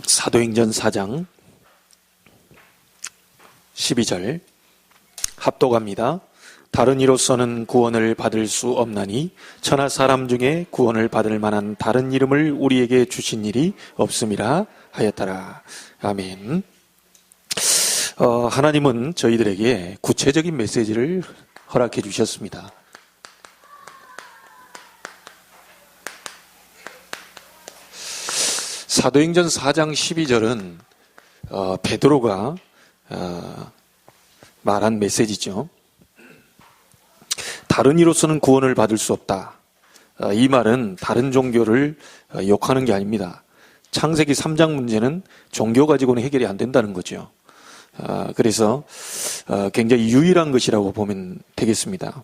사도행전 4장 12절 합독합니다. 다른 이로서는 구원을 받을 수 없나니 천하 사람 중에 구원을 받을 만한 다른 이름을 우리에게 주신 일이 없음이라 하였더라. 아멘. 하나님은 저희들에게 구체적인 메시지를 허락해 주셨습니다. 사도행전 4장 12절은 베드로가 말한 메시지죠. 다른 이로서는 구원을 받을 수 없다. 이 말은 다른 종교를 욕하는 게 아닙니다. 창세기 3장 문제는 종교 가지고는 해결이 안 된다는 거죠. 그래서 굉장히 유일한 것이라고 보면 되겠습니다.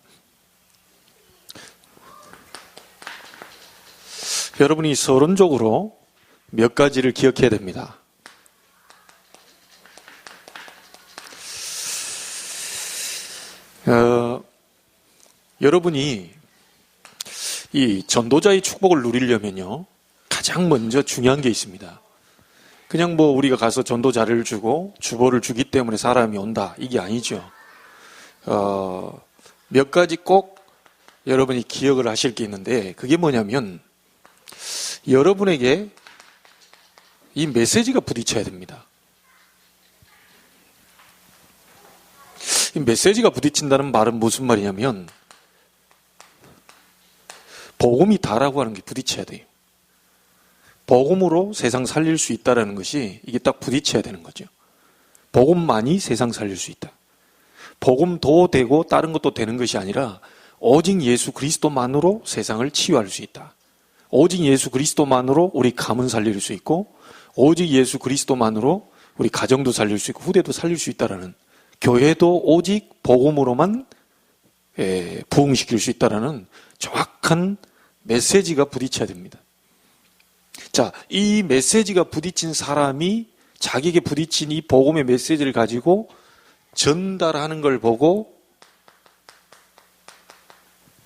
여러분이 서론적으로 몇 가지를 기억해야 됩니다. 여러분이 이 전도자의 축복을 누리려면요, 가장 먼저 중요한 게 있습니다. 그냥 우리가 가서 전도자를 주고 주보를 주기 때문에 사람이 온다, 이게 아니죠. 몇 가지 꼭 여러분이 기억을 하실 게 있는데, 그게 뭐냐면 여러분에게 이 메시지가 부딪혀야 됩니다. 이 메시지가 부딪힌다는 말은 무슨 말이냐면 복음이 다라고 하는 게 부딪혀야 돼요. 복음으로 세상 살릴 수 있다라는 것이 이게 딱 부딪혀야 되는 거죠. 복음만이 세상 살릴 수 있다. 복음도 되고 다른 것도 되는 것이 아니라 오직 예수 그리스도만으로 세상을 치유할 수 있다. 오직 예수 그리스도만으로 우리 가문 살릴 수 있고, 오직 예수 그리스도만으로 우리 가정도 살릴 수 있고 후대도 살릴 수 있다라는, 교회도 오직 복음으로만 부흥시킬 수 있다라는 정확한 메시지가 부딪혀야 됩니다. 자, 이 메시지가 부딪힌 사람이 자기에게 부딪힌 이 복음의 메시지를 가지고 전달하는 걸 보고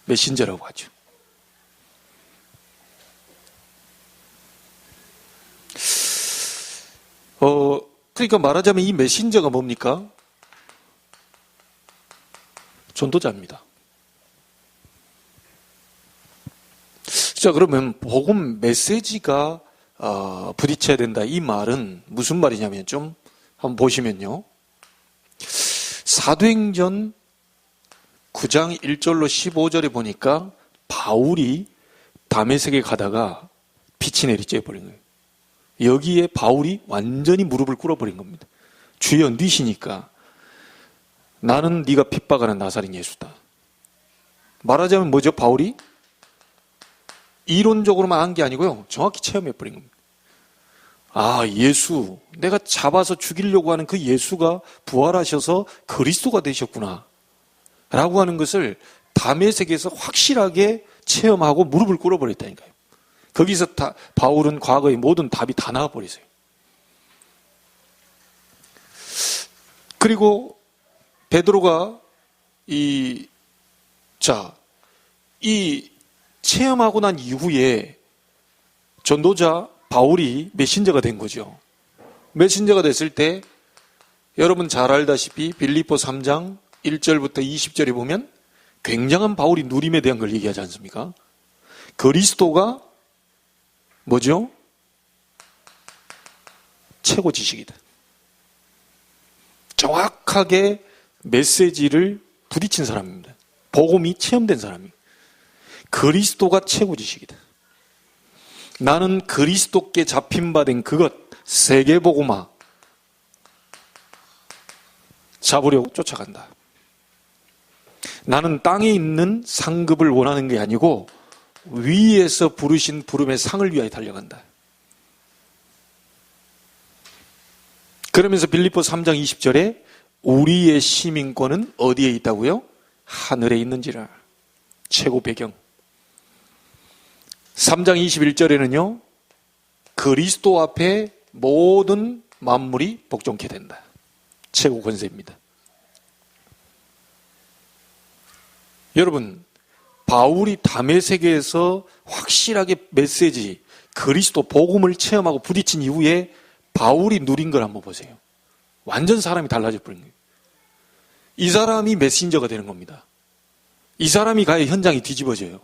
메신저라고 하죠. 그러니까 말하자면 이 메신저가 뭡니까? 전도자입니다. 자, 그러면 복음 메시지가 부딪혀야 된다, 이 말은 무슨 말이냐면 좀 한번 보시면요, 사도행전 9장 1절로 15절에 보니까 바울이 다메섹에 가다가 빛이 내리쬐 버린 거예요. 여기에 바울이 완전히 무릎을 꿇어버린 겁니다. 주여, 니시니까 나는 네가 핍박하는 나사렛 예수다. 말하자면 뭐죠? 바울이 이론적으로만 한 게 아니고요, 정확히 체험해버린 겁니다. 아, 예수, 내가 잡아서 죽이려고 하는 그 예수가 부활하셔서 그리스도가 되셨구나 라고 하는 것을 다메섹에서 확실하게 체험하고 무릎을 꿇어버렸다니까요. 거기서 바울은 과거의 모든 답이 다 나와버리세요. 그리고 베드로가 이 체험하고 난 이후에 전도자 바울이 메신저가 된 거죠. 메신저가 됐을 때 여러분 잘 알다시피 빌립보 3장 1절부터 20절에 보면 굉장한 바울이 누림에 대한 걸 얘기하지 않습니까? 그리스도가 뭐죠? 최고 지식이다. 정확하게 메시지를 부딪힌 사람입니다. 복음이 체험된 사람입니다. 그리스도가 최고 지식이다. 나는 그리스도께 잡힌 바 된 그것, 세계복음화 잡으려고 쫓아간다. 나는 땅에 있는 상급을 원하는 게 아니고 위에서 부르신 부름의 상을 위하여 달려간다. 그러면서 빌립보 3장 20절에 우리의 시민권은 어디에 있다고요? 하늘에 있는지라. 최고 배경. 3장 21절에는요, 그리스도 앞에 모든 만물이 복종케 된다. 최고 권세입니다. 여러분, 바울이 다메섹에서 확실하게 메시지, 그리스도 복음을 체험하고 부딪힌 이후에 바울이 누린 걸 한번 보세요. 완전 사람이 달라져 버린 거예요. 이 사람이 메신저가 되는 겁니다. 이 사람이 가야 현장이 뒤집어져요.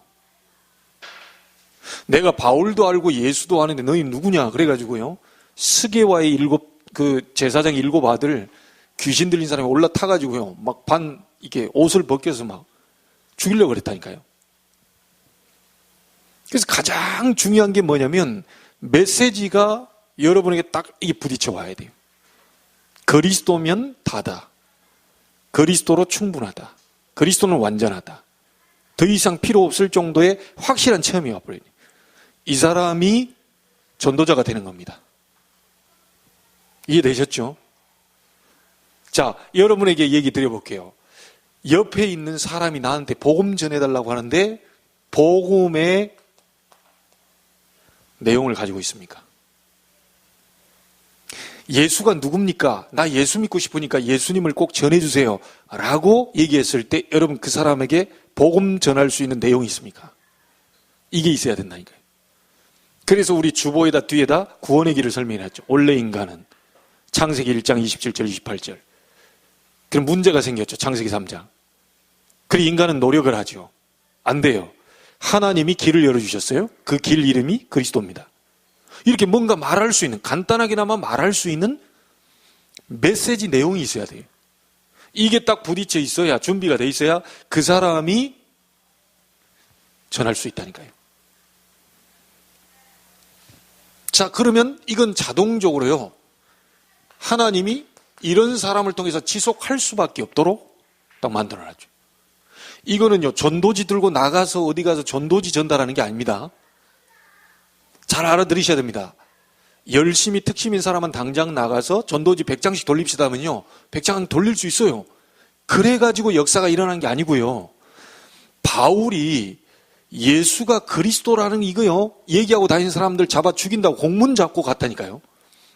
내가 바울도 알고 예수도 아는데 너희 누구냐 그래가지고요. 스게와의 제사장의 7 아들 귀신 들린 사람이 올라타가지고요. 막 이렇게 옷을 벗겨서 막 죽이려고 그랬다니까요. 그래서 가장 중요한 게 뭐냐면 메시지가 여러분에게 딱 이게 부딪혀 와야 돼요. 그리스도면 다다. 그리스도로 충분하다. 그리스도는 완전하다. 더 이상 필요 없을 정도의 확실한 체험이 와버려요. 이 사람이 전도자가 되는 겁니다. 이해되셨죠? 자, 여러분에게 얘기 드려볼게요. 옆에 있는 사람이 나한테 복음 전해달라고 하는데 복음의 내용을 가지고 있습니까? 예수가 누굽니까? 나 예수 믿고 싶으니까 예수님을 꼭 전해주세요 라고 얘기했을 때 여러분 그 사람에게 복음 전할 수 있는 내용이 있습니까? 이게 있어야 된다니까요. 그래서 우리 주보에다 뒤에다 구원의 길을 설명해놨죠. 원래 인간은 창세기 1장 27절 28절. 그럼 문제가 생겼죠. 창세기 3장. 그리고 인간은 노력을 하죠. 안 돼요. 하나님이 길을 열어주셨어요. 그 길 이름이 그리스도입니다. 이렇게 뭔가 말할 수 있는, 간단하게나마 말할 수 있는 메시지 내용이 있어야 돼요. 이게 딱 부딪혀 있어야, 준비가 돼 있어야 그 사람이 전할 수 있다니까요. 자, 그러면 이건 자동적으로요. 하나님이 이런 사람을 통해서 지속할 수밖에 없도록 딱 만들어놨죠. 이거는요, 전도지 들고 나가서 어디 가서 전도지 전달하는 게 아닙니다. 잘 알아들으셔야 됩니다. 열심히 특심인 사람은 당장 나가서 전도지 100장씩 돌립시다 하면요, 100장 돌릴 수 있어요. 그래가지고 역사가 일어난 게 아니고요. 바울이 예수가 그리스도라는 이거요, 얘기하고 다니는 사람들 잡아 죽인다고 공문 잡고 갔다니까요.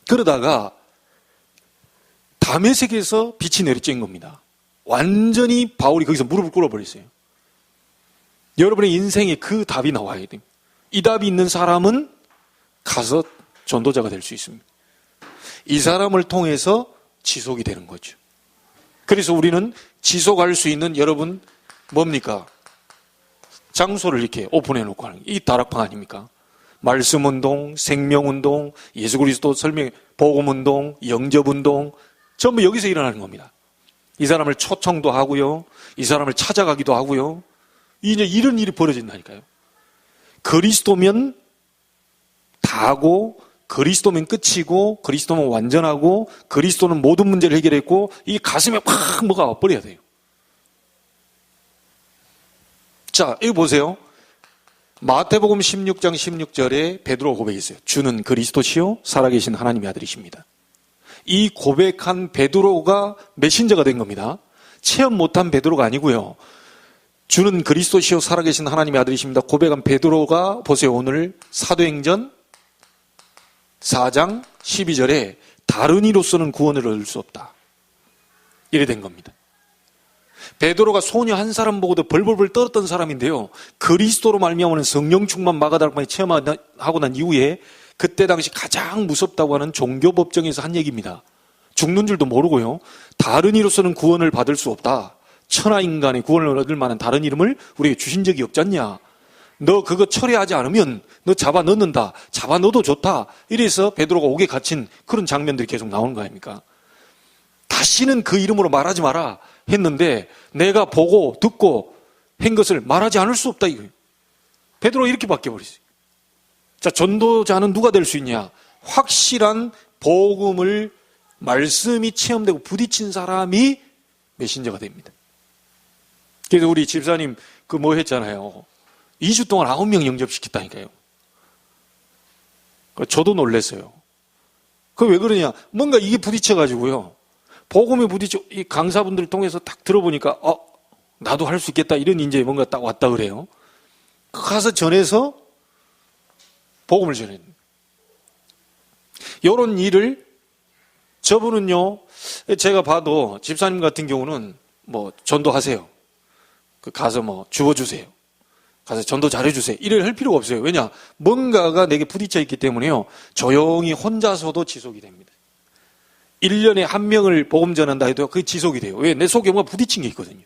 그러다가 다메섹에서 빛이 내리쬐인 겁니다. 완전히 바울이 거기서 무릎을 꿇어버렸어요. 여러분의 인생에 그 답이 나와야 돼요. 이 답이 있는 사람은 가서 전도자가 될 수 있습니다. 이 사람을 통해서 지속이 되는 거죠. 그래서 우리는 지속할 수 있는, 여러분 뭡니까? 장소를 이렇게 오픈해 놓고 하는 게 이 다락방 아닙니까? 말씀운동, 생명운동, 예수 그리스도 설명, 복음운동, 영접운동 전부 여기서 일어나는 겁니다. 이 사람을 초청도 하고요, 이 사람을 찾아가기도 하고요. 이제 이런 일이 벌어진다니까요. 그리스도면 다하고, 그리스도면 끝이고, 그리스도면 완전하고, 그리스도는 모든 문제를 해결했고, 이 가슴에 팍 뭐가 와버려야 돼요. 자, 여기 보세요. 마태복음 16장 16절에 베드로 고백이 있어요. 주는 그리스도시요 살아계신 하나님의 아들이십니다. 이 고백한 베드로가 메신저가 된 겁니다. 체험 못한 베드로가 아니고요. 주는 그리스도시요 살아계신 하나님의 아들이십니다. 고백한 베드로가 보세요. 오늘 사도행전 4장 12절에 다른 이로서는 구원을 얻을 수 없다. 이래 된 겁니다. 베드로가 소녀 한 사람 보고도 벌벌벌 떨었던 사람인데요. 그리스도로 말미암아는 성령 충만 마가다락방에 체험하고 난 이후에 그때 당시 가장 무섭다고 하는 종교법정에서 한 얘기입니다. 죽는 줄도 모르고요. 다른 이로서는 구원을 받을 수 없다. 천하 인간의 구원을 얻을 만한 다른 이름을 우리에게 주신 적이 없지 않냐. 너 그거 철회하지 않으면 너 잡아 넣는다. 잡아 넣어도 좋다. 이래서 베드로가 옥에 갇힌 그런 장면들이 계속 나오는 거 아닙니까? 다시는 그 이름으로 말하지 마라 했는데 내가 보고 듣고 한 것을 말하지 않을 수 없다 이거예요. 베드로가 이렇게 바뀌어버렸어요. 자, 전도자는 누가 될 수 있냐? 확실한 복음을 말씀이 체험되고 부딪힌 사람이 메신저가 됩니다. 그래서 우리 집사님 그 뭐 했잖아요. 2주 동안 9명 영접시켰다니까요. 저도 놀랐어요. 그 왜 그러냐? 뭔가 이게 부딪혀가지고요. 복음에 부딪혀 이 강사분들을 통해서 딱 들어보니까 나도 할 수 있겠다 이런 이제 뭔가 딱 왔다 그래요. 가서 전해서 복음을 전해요. 이런 일을 저분은요, 제가 봐도 집사님 같은 경우는 뭐 전도하세요. 가서 뭐 주워주세요. 가서 전도 잘해주세요. 이래 할 필요가 없어요. 왜냐? 뭔가가 내게 부딪혀 있기 때문에요. 조용히 혼자서도 지속이 됩니다. 1년에 한 명을 복음 전한다 해도 그게 지속이 돼요. 왜? 내 속에 뭔가 부딪힌 게 있거든요.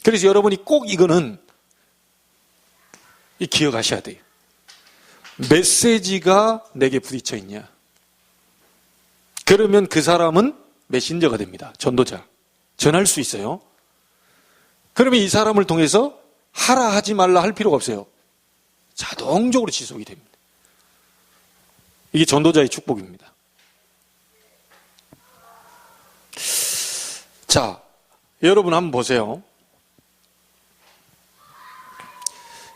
그래서 여러분이 꼭 이거는 기억하셔야 돼요. 메시지가 내게 부딪혀 있냐? 그러면 그 사람은 메신저가 됩니다. 전도자. 전할 수 있어요. 그러면 이 사람을 통해서 하라 하지 말라 할 필요가 없어요. 자동적으로 지속이 됩니다. 이게 전도자의 축복입니다. 자, 여러분 한번 보세요.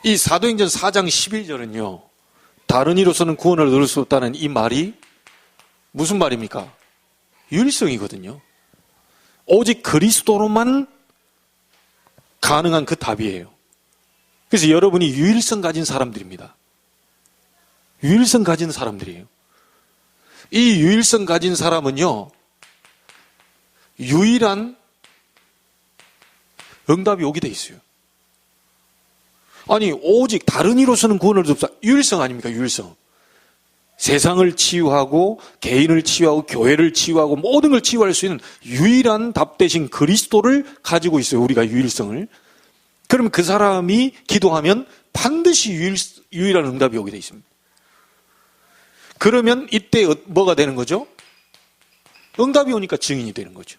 이 사도행전 4장 11절은요. 다른 이로서는 구원을 얻을 수 없다는 이 말이 무슨 말입니까? 유일성이거든요. 오직 그리스도로만 가능한 그 답이에요. 그래서 여러분이 유일성 가진 사람들입니다. 유일성 가진 사람들이에요. 이 유일성 가진 사람은요. 유일한 응답이 오게 돼 있어요. 아니 오직 다른 이로서는 구원을 얻을 수 없다. 유일성 아닙니까? 유일성. 세상을 치유하고 개인을 치유하고 교회를 치유하고 모든 걸 치유할 수 있는 유일한 답 대신 그리스도를 가지고 있어요. 우리가 유일성을. 그러면 그 사람이 기도하면 반드시 유일한 응답이 오게 돼 있습니다. 그러면 이때 뭐가 되는 거죠? 응답이 오니까 증인이 되는 거죠.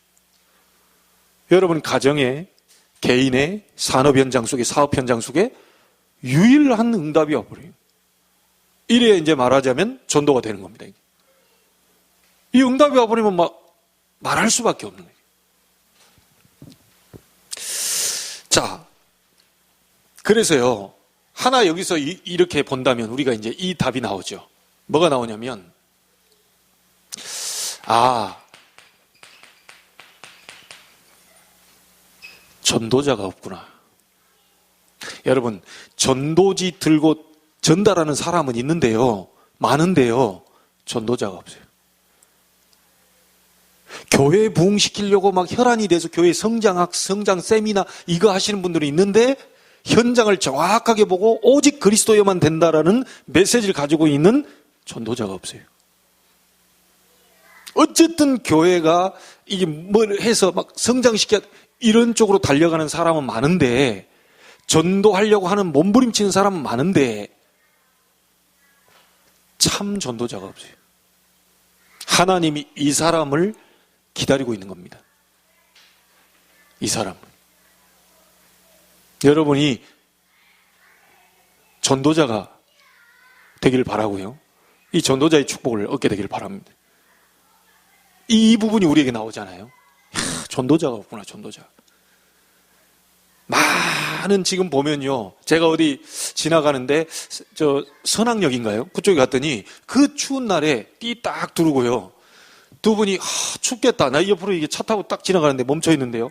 여러분 가정에 개인의 산업 현장 속에 사업 현장 속에 유일한 응답이 와버려요. 이래 이제 말하자면 전도가 되는 겁니다. 이 응답이 와버리면 막 말할 수밖에 없는 거예요. 자, 그래서요 하나 여기서 이렇게 본다면 우리가 이제 이 답이 나오죠. 뭐가 나오냐면 전도자가 없구나. 여러분 전도지 들고 전달하는 사람은 있는데요. 많은데요. 전도자가 없어요. 교회 부흥시키려고 막 혈안이 돼서 교회 성장 세미나 이거 하시는 분들이 있는데 현장을 정확하게 보고 오직 그리스도여만 된다라는 메시지를 가지고 있는 전도자가 없어요. 어쨌든 교회가 이게 뭘 해서 막 성장시켜 이런 쪽으로 달려가는 사람은 많은데 전도하려고 하는 몸부림치는 사람은 많은데 참 전도자가 없어요. 하나님이 이 사람을 기다리고 있는 겁니다. 이 사람을. 여러분이 전도자가 되기를 바라고요. 이 전도자의 축복을 얻게 되기를 바랍니다. 이 부분이 우리에게 나오잖아요. 전도자가 없구나, 전도자. 많은 지금 보면요. 제가 어디 지나가는데 저 선악역인가요? 그쪽에 갔더니 그 추운 날에 띠 딱 두르고요. 두 분이 춥겠다. 나 옆으로 이게 차 타고 딱 지나가는데 멈춰 있는데요.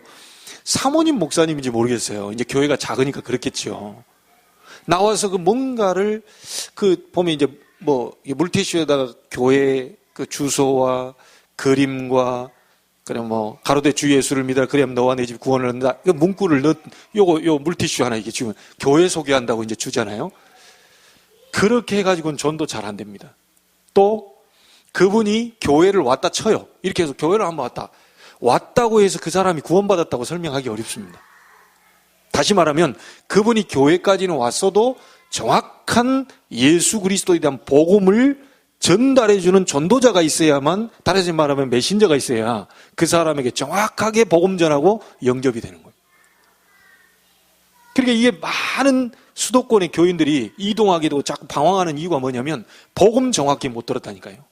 사모님 목사님인지 모르겠어요. 이제 교회가 작으니까 그렇겠죠. 나와서 그 뭔가를 보면 이제 뭐 물티슈에다가 교회 그 주소와 그림과 그냥 뭐 가로대 주 예수를 믿어라 그래야 너와 내 집 구원을 얻는다. 그 문구를 요 물티슈 하나 이게 지금 교회 소개한다고 이제 주잖아요. 그렇게 해가지고는 전도 잘 안 됩니다. 또 그분이 교회를 왔다 쳐요. 이렇게 해서 교회를 한번 왔다고 해서 그 사람이 구원받았다고 설명하기 어렵습니다. 다시 말하면 그분이 교회까지는 왔어도 정확한 예수 그리스도에 대한 복음을 전달해주는 전도자가 있어야만, 다시 말하면 메신저가 있어야 그 사람에게 정확하게 복음 전하고 영접이 되는 거예요. 그러니까 이게 많은 수도권의 교인들이 이동하기도 자꾸 방황하는 이유가 뭐냐면 복음 정확히 못 들었다니까요.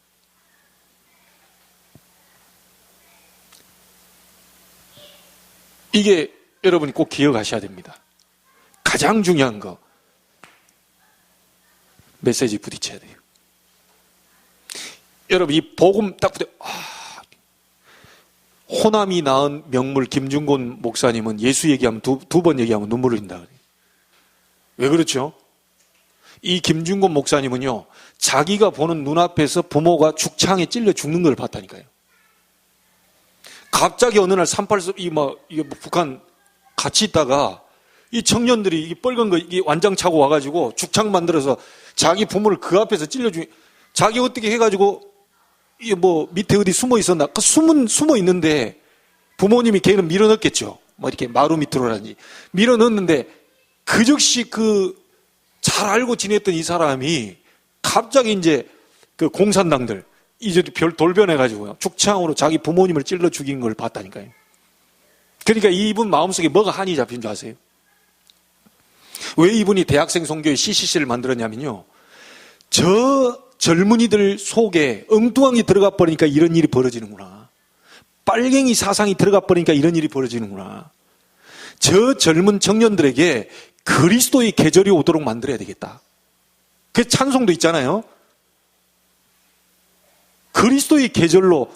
이게 여러분이 꼭 기억하셔야 됩니다. 가장 중요한 거 메시지 부딪혀야 돼요. 여러분 이 복음 딱 호남이 낳은 명물 김중곤 목사님은 예수 얘기하면 두 번 얘기하면 눈물을 흘린다. 왜 그렇죠? 이 김중곤 목사님은요 자기가 보는 눈앞에서 부모가 죽창에 찔려 죽는 걸 봤다니까요. 갑자기 어느 날 3.8 이게 북한 같이 있다가 이 청년들이 이 빨간 거 이게 완장 차고 와가지고 죽창 만들어서 자기 부모를 그 앞에서 찔러주니 자기 어떻게 해가지고 이 뭐 밑에 어디 숨어 있었나? 그 숨어 있는데 부모님이 걔는 밀어넣겠죠. 뭐 이렇게 마루 밑으로라든지 밀어넣는데 그 즉시 그 잘 알고 지냈던 이 사람이 갑자기 이제 그 공산당들 이제 돌변해가지고요. 죽창으로 자기 부모님을 찔러 죽인 걸 봤다니까요. 그러니까 이분 마음속에 뭐가 한이 잡힌 줄 아세요? 왜 이분이 대학생 선교의 CCC를 만들었냐면요. 저 젊은이들 속에 엉뚱하게 들어가 버리니까 이런 일이 벌어지는구나. 빨갱이 사상이 들어가 버리니까 이런 일이 벌어지는구나. 저 젊은 청년들에게 그리스도의 계절이 오도록 만들어야 되겠다. 그 찬송도 있잖아요. 그리스도의 계절로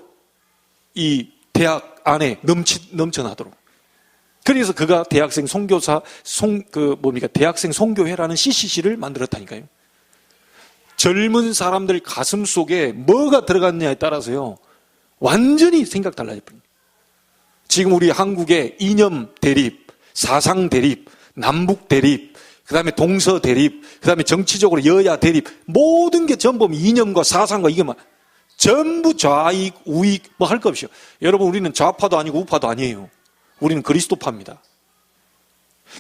이 대학 안에 넘쳐나도록. 그래서 그가 대학생 선교사, 대학생 선교회라는 CCC를 만들었다니까요. 젊은 사람들 가슴 속에 뭐가 들어갔냐에 따라서요, 완전히 생각 달라집니다. 지금 우리 한국의 이념 대립, 사상 대립, 남북 대립, 그 다음에 동서 대립, 그 다음에 정치적으로 여야 대립, 모든 게 전부 이념과 사상과 이게 막 전부 좌익, 우익, 뭐 할 것 없이요. 여러분, 우리는 좌파도 아니고 우파도 아니에요. 우리는 그리스도파입니다.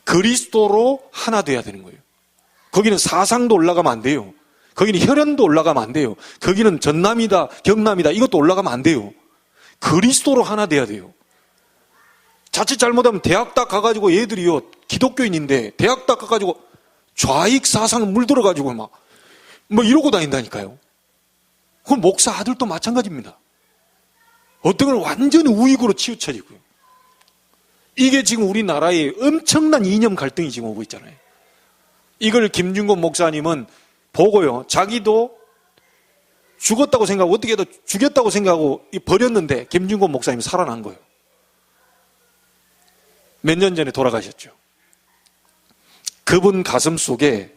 그리스도로 하나 돼야 되는 거예요. 거기는 사상도 올라가면 안 돼요. 거기는 혈연도 올라가면 안 돼요. 거기는 전남이다, 경남이다, 이것도 올라가면 안 돼요. 그리스도로 하나 돼야 돼요. 자칫 잘못하면 대학 딱 가가지고 얘들이요, 기독교인인데 대학 딱 가가지고 좌익 사상을 물들어가지고 막 뭐 이러고 다닌다니까요. 그건 목사 아들도 마찬가지입니다. 어떤 건 완전히 우익으로 치우쳐지고요. 이게 지금 우리나라에 엄청난 이념 갈등이 지금 오고 있잖아요. 이걸 김준곤 목사님은 보고요, 자기도 죽었다고 생각하고 어떻게 해도 죽였다고 생각하고 버렸는데 김준곤 목사님이 살아난 거예요. 몇 년 전에 돌아가셨죠. 그분 가슴 속에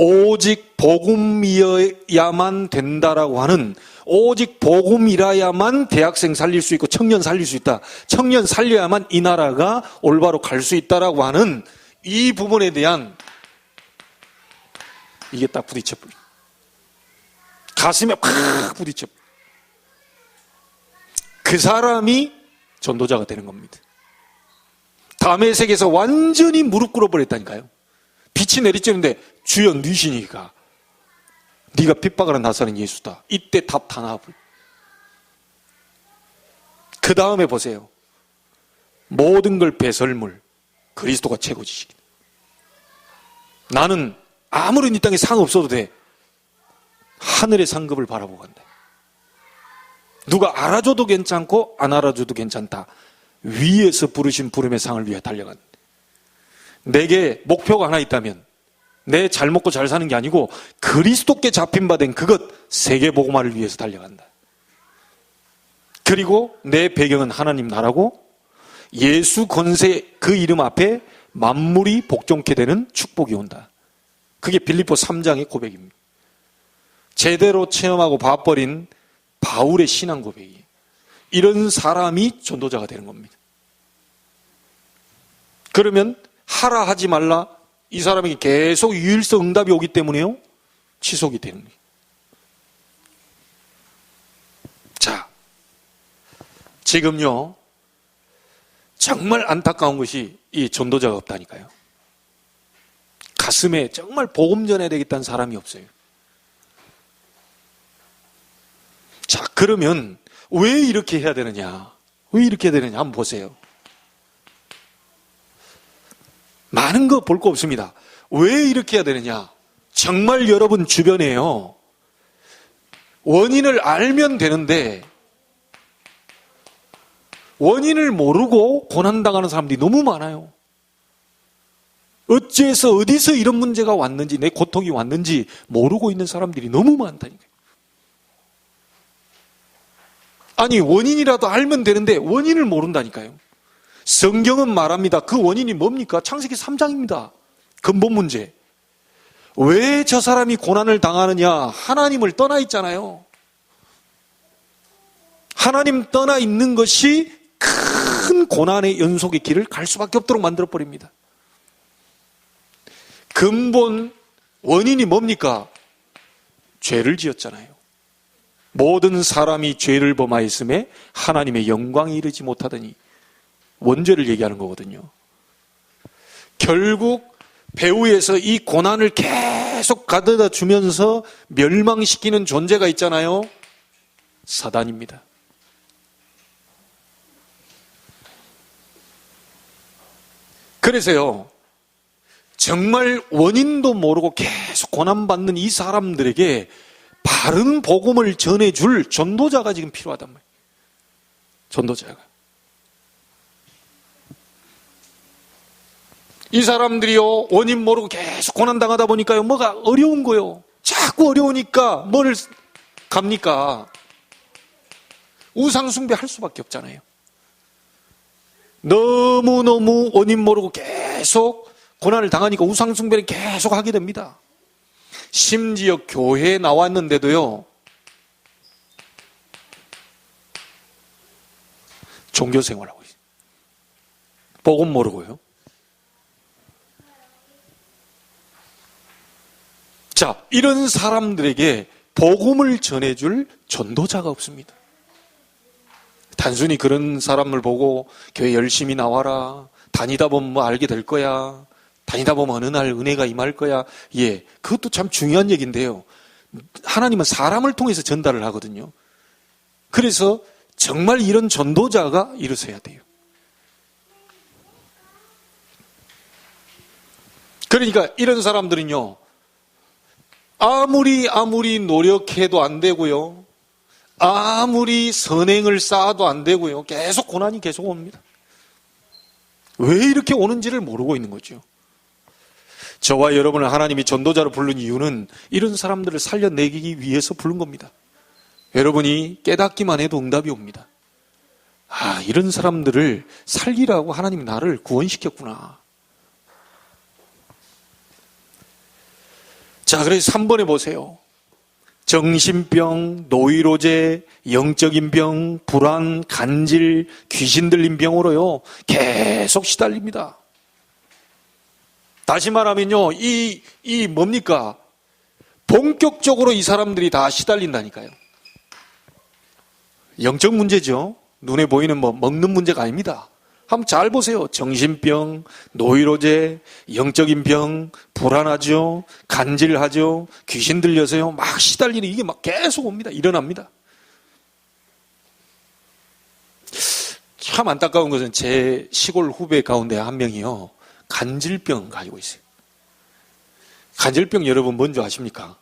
오직 복음이어야만 된다라고 하는, 오직 복음이라야만 대학생 살릴 수 있고 청년 살릴 수 있다, 청년 살려야만 이 나라가 올바로 갈 수 있다라고 하는 이 부분에 대한 이게 딱 부딪혀버려. 가슴에 팍 부딪혀버려. 그 사람이 전도자가 되는 겁니다. 담의 세계에서 완전히 무릎 꿇어버렸다니까요. 빛이 내리쬐는데 주여 니시니까 네가 핍박하는 나사는 예수다. 이때 답 다 나와버려. 그 다음에 보세요. 모든 걸 배설물, 그리스도가 최고지시기. 나는 아무런 이 땅에 상 없어도 돼. 하늘의 상급을 바라보고 간다. 누가 알아줘도 괜찮고 안 알아줘도 괜찮다. 위에서 부르신 부름의 상을 위해 달려간다. 내게 목표가 하나 있다면 내 잘 먹고 잘 사는 게 아니고 그리스도께 잡힌 바 된 그것, 세계복음화를 위해서 달려간다. 그리고 내 배경은 하나님 나라고 예수 권세 그 이름 앞에 만물이 복종케 되는 축복이 온다. 그게 빌립보 3장의 고백입니다. 제대로 체험하고 봐버린 바울의 신앙 고백이에요. 이런 사람이 전도자가 되는 겁니다. 그러면 하라 하지 말라, 이 사람에게 계속 유일성 응답이 오기 때문에요, 지속이 되는 거예요. 자, 지금요 정말 안타까운 것이 이 전도자가 없다니까요. 가슴에 정말 복음 전해야 되겠다는 사람이 없어요. 자, 그러면 왜 이렇게 해야 되느냐? 왜 이렇게 해야 되느냐? 한번 보세요. 많은 거 볼 거 없습니다. 왜 이렇게 해야 되느냐? 정말 여러분 주변에요, 원인을 알면 되는데 원인을 모르고 고난당하는 사람들이 너무 많아요. 어째서 어디서 이런 문제가 왔는지, 내 고통이 왔는지 모르고 있는 사람들이 너무 많다니까요. 아니, 원인이라도 알면 되는데 원인을 모른다니까요. 성경은 말합니다. 그 원인이 뭡니까? 창세기 3장입니다. 근본 문제. 왜 저 사람이 고난을 당하느냐? 하나님을 떠나 있잖아요. 하나님 떠나 있는 것이 큰 고난의 연속의 길을 갈 수밖에 없도록 만들어버립니다. 근본 원인이 뭡니까? 죄를 지었잖아요. 모든 사람이 죄를 범하였음에 하나님의 영광에 이르지 못하더니, 원죄를 얘기하는 거거든요. 결국 배후에서 이 고난을 계속 가져다 주면서 멸망시키는 존재가 있잖아요. 사단입니다. 그래서요, 정말 원인도 모르고 계속 고난받는 이 사람들에게 바른 복음을 전해줄 전도자가 지금 필요하단 말이에요. 전도자가. 이 사람들이요, 원인 모르고 계속 고난당하다 보니까요, 뭐가 어려운 거요. 자꾸 어려우니까 뭘 갑니까? 우상숭배 할 수밖에 없잖아요. 너무너무 원인 모르고 계속 고난을 당하니까 우상숭배를 계속 하게 됩니다. 심지어 교회에 나왔는데도요, 종교생활하고 있어요. 복음 모르고요. 자, 이런 사람들에게 복음을 전해줄 전도자가 없습니다. 단순히 그런 사람을 보고 교회 열심히 나와라, 다니다 보면 뭐 알게 될 거야, 다니다 보면 어느 날 은혜가 임할 거야. 예, 그것도 참 중요한 얘기인데요, 하나님은 사람을 통해서 전달을 하거든요. 그래서 정말 이런 전도자가 일어서야 돼요. 그러니까 이런 사람들은요, 아무리 노력해도 안 되고요, 아무리 선행을 쌓아도 안 되고요, 계속 고난이 계속 옵니다. 왜 이렇게 오는지를 모르고 있는 거죠. 저와 여러분을 하나님이 전도자로 부른 이유는 이런 사람들을 살려내기 위해서 부른 겁니다. 여러분이 깨닫기만 해도 응답이 옵니다. 아, 이런 사람들을 살리라고 하나님이 나를 구원시켰구나. 자, 그래서 3번에 보세요. 정신병, 노이로제, 영적인 병, 불안, 간질, 귀신 들린 병으로요, 계속 시달립니다. 다시 말하면요, 이 뭡니까? 본격적으로 이 사람들이 다 시달린다니까요. 영적 문제죠. 눈에 보이는 뭐 먹는 문제가 아닙니다. 한번 잘 보세요. 정신병, 노이로제, 영적인 병, 불안하죠, 간질하죠, 귀신 들려서요, 막 시달리는, 이게 막 계속 옵니다. 일어납니다. 참 안타까운 것은 제 시골 후배 가운데 한 명이요, 간질병 가지고 있어요. 간질병 여러분 뭔지 아십니까?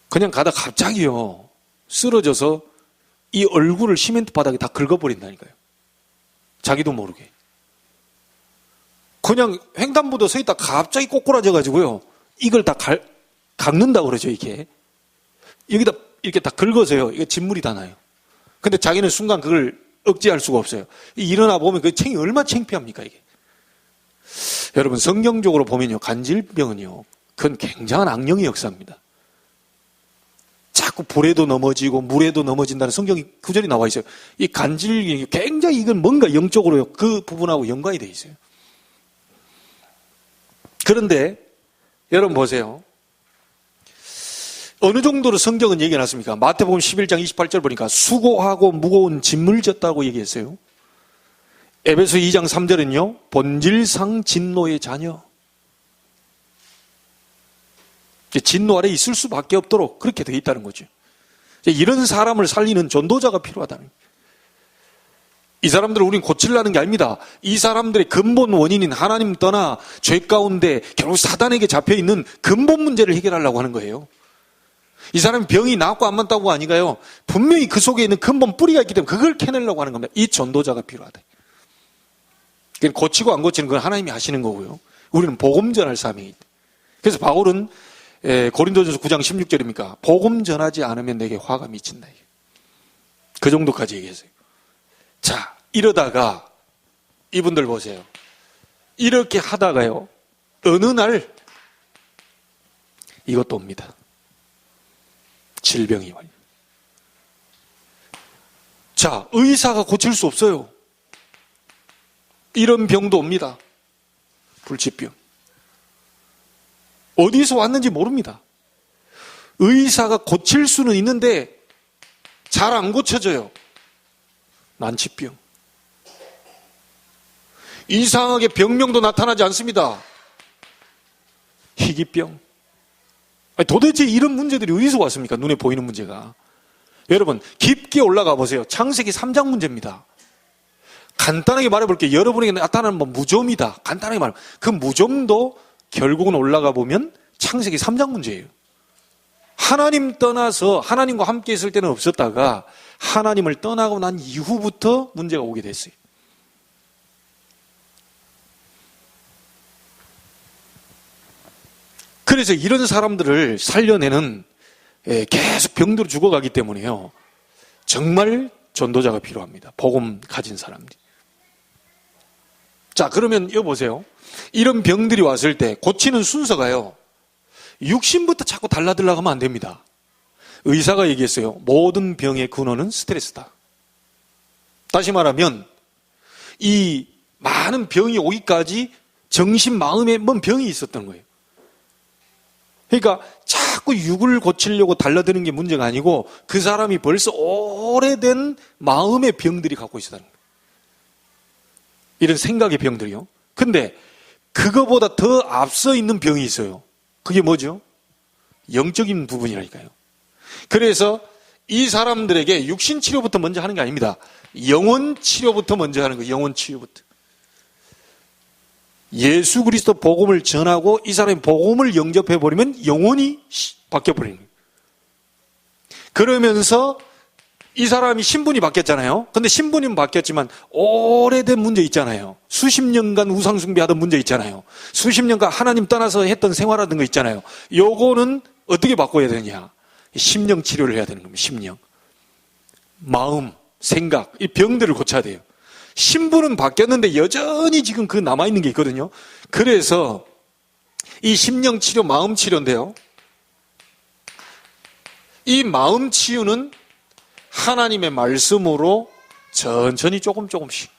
그냥 가다 갑자기요, 쓰러져서 이 얼굴을 시멘트 바닥에 다 긁어버린다니까요. 자기도 모르게. 그냥 횡단보도 서 있다 갑자기 꼬꾸라져가지고요, 이걸 다 깎는다 그러죠, 이게. 여기다 이렇게 다 긁어서요, 이게 진물이 다 나요. 근데 자기는 순간 그걸 억제할 수가 없어요. 일어나 보면 그 얼마나 창피합니까, 이게. 여러분, 성경적으로 보면요, 간질병은요, 그건 굉장한 악령의 역사입니다. 자꾸 불에도 넘어지고 물에도 넘어진다는 성경이 구절이 나와 있어요. 이 간질이 굉장히, 이건 뭔가 영적으로 그 부분하고 연관이 되어 있어요. 그런데 여러분 보세요. 어느 정도로 성경은 얘기해놨습니까? 마태복음 11장 28절 보니까 수고하고 무거운 짐을 졌다고 얘기했어요. 에베소 2장 3절은요, 본질상 진노의 자녀. 진노 아래 있을 수밖에 없도록 그렇게 되어 있다는 거죠. 이런 사람을 살리는 전도자가 필요하다는 거예요. 이 사람들을 우리는 고치려는 게 아닙니다. 이 사람들의 근본 원인인 하나님 떠나 죄 가운데 결국 사단에게 잡혀있는 근본 문제를 해결하려고 하는 거예요. 이 사람이 병이 낫고 안 낫다고 아니가요, 분명히 그 속에 있는 근본 뿌리가 있기 때문에 그걸 캐내려고 하는 겁니다. 이 전도자가 필요하다. 고치고 안 고치는 건 하나님이 하시는 거고요, 우리는 복음 전할 사명이다. 그래서 바울은 고린도전서 9장 16절입니까? 복음 전하지 않으면 내게 화가 미친다. 그 정도까지 얘기했어요. 자, 이러다가 이분들 보세요. 이렇게 하다가요, 어느 날 이것도 옵니다. 질병이 와요. 자, 의사가 고칠 수 없어요. 이런 병도 옵니다. 불치병. 어디서 왔는지 모릅니다. 의사가 고칠 수는 있는데 잘 안 고쳐져요. 난치병. 이상하게 병명도 나타나지 않습니다. 희귀병. 아니, 도대체 이런 문제들이 어디서 왔습니까? 눈에 보이는 문제가. 여러분, 깊게 올라가 보세요. 창세기 3장 문제입니다. 간단하게 말해볼게요. 여러분에게 나타나는 무좀이다. 간단하게 말하면. 그 무좀도 결국은 올라가 보면 창세기 3장 문제예요. 하나님 떠나서 하나님과 함께 있을 때는 없었다가 하나님을 떠나고 난 이후부터 문제가 오게 됐어요. 그래서 이런 사람들을 살려내는 계속 병들어 죽어가기 때문에요. 정말 전도자가 필요합니다. 복음 가진 사람들이. 자, 그러면 여보세요. 이런 병들이 왔을 때 고치는 순서가요. 육신부터 자꾸 달라들라고 하면 안 됩니다. 의사가 얘기했어요. 모든 병의 근원은 스트레스다. 다시 말하면 이 많은 병이 오기까지 정신, 마음에 뭔 병이 있었던 거예요. 그러니까 자꾸 육을 고치려고 달라드는 게 문제가 아니고 그 사람이 벌써 오래된 마음의 병들이 갖고 있었다는 거예요. 이런 생각의 병들이요. 근데 그거보다 더 앞서 있는 병이 있어요. 그게 뭐죠? 영적인 부분이라니까요. 그래서 이 사람들에게 육신 치료부터 먼저 하는 게 아닙니다. 영혼 치료부터 먼저 하는 거예요. 영혼 치료부터. 예수 그리스도 복음을 전하고 이 사람이 복음을 영접해버리면 영혼이 바뀌어버리는 거예요. 그러면서 이 사람이 신분이 바뀌었잖아요. 근데 신분은 바뀌었지만 오래된 문제 있잖아요. 수십 년간 우상숭배하던 문제 있잖아요. 수십 년간 하나님 떠나서 했던 생활하던 거 있잖아요. 요거는 어떻게 바꿔야 되느냐. 심령 치료를 해야 되는 겁니다. 심령. 마음, 생각, 이 병들을 고쳐야 돼요. 신분은 바뀌었는데 여전히 지금 그 남아있는 게 있거든요. 그래서 이 심령 치료, 마음 치료인데요. 이 마음 치유는 하나님의 말씀으로 천천히 조금씩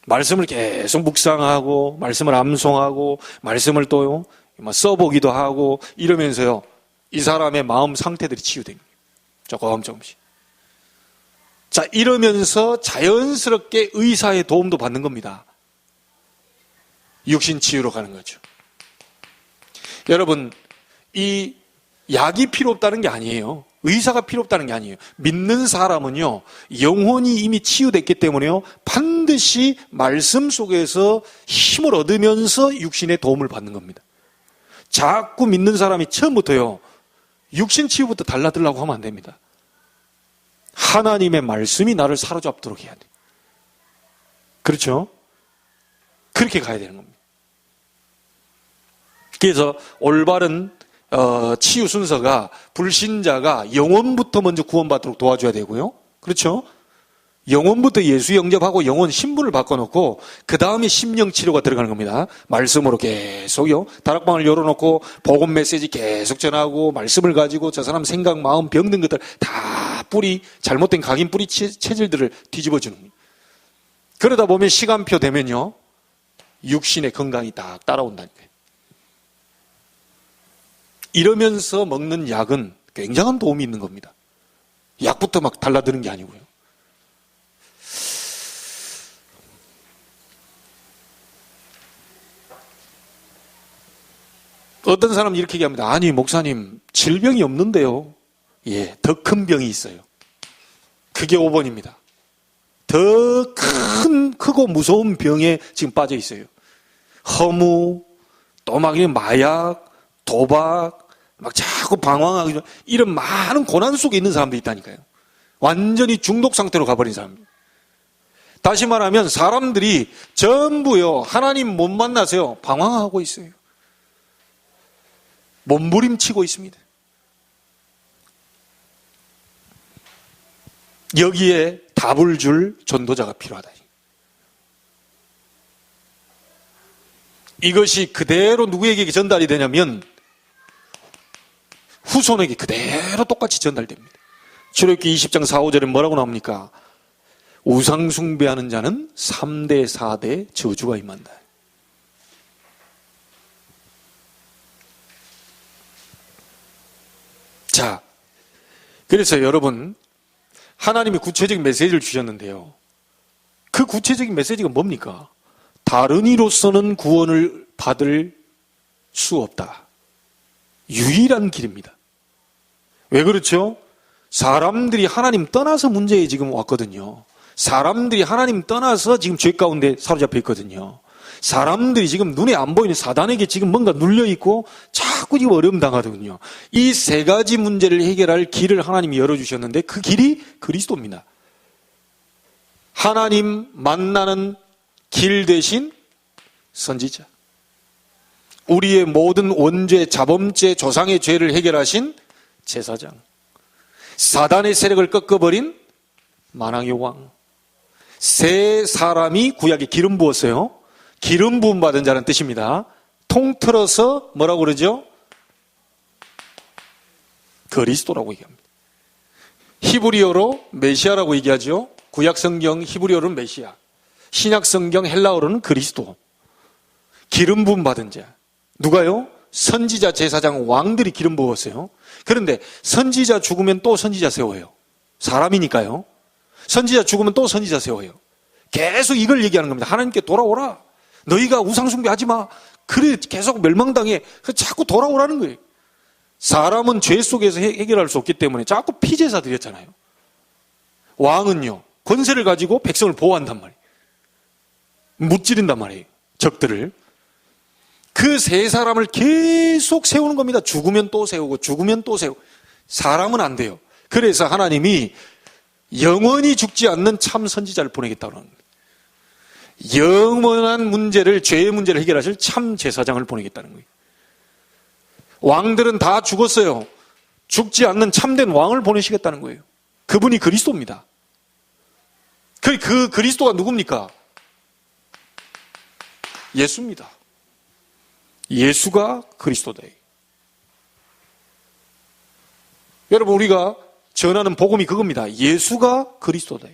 말씀을 계속 묵상하고 말씀을 암송하고 말씀을 또 써보기도 하고 이러면서요. 이 사람의 마음 상태들이 치유됩니다. 조금씩. 자, 이러면서 자연스럽게 의사의 도움도 받는 겁니다. 육신 치유로 가는 거죠. 여러분, 이 약이 필요 없다는 게 아니에요. 의사가 필요 없다는 게 아니에요. 믿는 사람은요, 영혼이 이미 치유됐기 때문에요, 반드시 말씀 속에서 힘을 얻으면서 육신의 도움을 받는 겁니다. 자꾸 믿는 사람이 처음부터요, 육신 치유부터 달라들라고 하면 안 됩니다. 하나님의 말씀이 나를 사로잡도록 해야 돼. 그렇죠? 그렇게 가야 되는 겁니다. 그래서 올바른 치유 순서가 불신자가 영혼부터 먼저 구원받도록 도와줘야 되고요. 그렇죠? 영혼부터 예수 영접하고 영혼 신분을 바꿔놓고 그 다음에 심령 치료가 들어가는 겁니다. 말씀으로 계속요. 다락방을 열어놓고 복음 메시지 계속 전하고 말씀을 가지고 저 사람 생각, 마음, 병든 것들 다 뿌리, 잘못된 각인 뿌리 체질들을 뒤집어주는 거예요. 그러다 보면 시간표 되면요. 육신의 건강이 딱 따라온다니까요. 이러면서 먹는 약은 굉장한 도움이 있는 겁니다. 약부터 막 달라드는 게 아니고요. 어떤 사람은 이렇게 얘기합니다. 아니, 목사님, 질병이 없는데요. 예, 더 큰 병이 있어요. 그게 5번입니다. 더 크고 무서운 병에 지금 빠져 있어요. 허무, 또 막 마약, 도박, 막 자꾸 방황하고 이런 많은 고난 속에 있는 사람들이 있다니까요. 완전히 중독 상태로 가버린 사람들. 다시 말하면 사람들이 전부요, 하나님 못 만나서요, 방황하고 있어요. 몸부림치고 있습니다. 여기에 답을 줄 전도자가 필요하다. 이것이 그대로 누구에게 전달이 되냐면 후손에게 그대로 똑같이 전달됩니다. 출애굽기 20장 4, 5절에 뭐라고 나옵니까? 우상 숭배하는 자는 3대 4대 저주가 임한다. 자, 그래서 여러분, 하나님이 구체적인 메시지를 주셨는데요. 그 구체적인 메시지가 뭡니까? 다른 이로서는 구원을 받을 수 없다. 유일한 길입니다. 왜 그렇죠? 사람들이 하나님 떠나서 문제에 지금 왔거든요. 사람들이 하나님 떠나서 지금 죄 가운데 사로잡혀 있거든요. 사람들이 지금 눈에 안 보이는 사단에게 지금 뭔가 눌려있고 자꾸 지금 어려움 당하거든요. 이 세 가지 문제를 해결할 길을 하나님이 열어주셨는데 그 길이 그리스도입니다. 하나님 만나는 길 대신 선지자. 우리의 모든 원죄, 자범죄, 조상의 죄를 해결하신 제사장. 사단의 세력을 꺾어버린 만왕의 왕. 세 사람이 구약에 기름 부었어요. 기름 부음 받은 자는 뜻입니다. 통틀어서 뭐라고 그러죠? 그리스도라고 얘기합니다. 히브리어로 메시아라고 얘기하죠. 구약 성경 히브리어로는 메시아, 신약 성경 헬라어로는 그리스도. 기름 부음 받은 자. 누가요? 선지자, 제사장, 왕들이 기름 부었어요. 그런데 선지자 죽으면 또 선지자 세워요. 사람이니까요. 선지자 죽으면 또 선지자 세워요. 계속 이걸 얘기하는 겁니다. 하나님께 돌아오라. 너희가 우상 숭배하지 마. 그래 계속 멸망당해. 자꾸 돌아오라는 거예요. 사람은 죄 속에서 해결할 수 없기 때문에 자꾸 피제사 드렸잖아요. 왕은요, 권세를 가지고 백성을 보호한단 말이에요. 무찌른단 말이에요. 적들을. 그 세 사람을 계속 세우는 겁니다. 죽으면 또 세우고 죽으면 또 세우고. 사람은 안 돼요. 그래서 하나님이 영원히 죽지 않는 참 선지자를 보내겠다고 합니다. 영원한 문제를, 죄의 문제를 해결하실 참 제사장을 보내겠다는 거예요. 왕들은 다 죽었어요. 죽지 않는 참된 왕을 보내시겠다는 거예요. 그분이 그리스도입니다. 그 그리스도가 누굽니까? 예수입니다. 예수가 그리스도다. 여러분, 우리가 전하는 복음이 그겁니다. 예수가 그리스도다.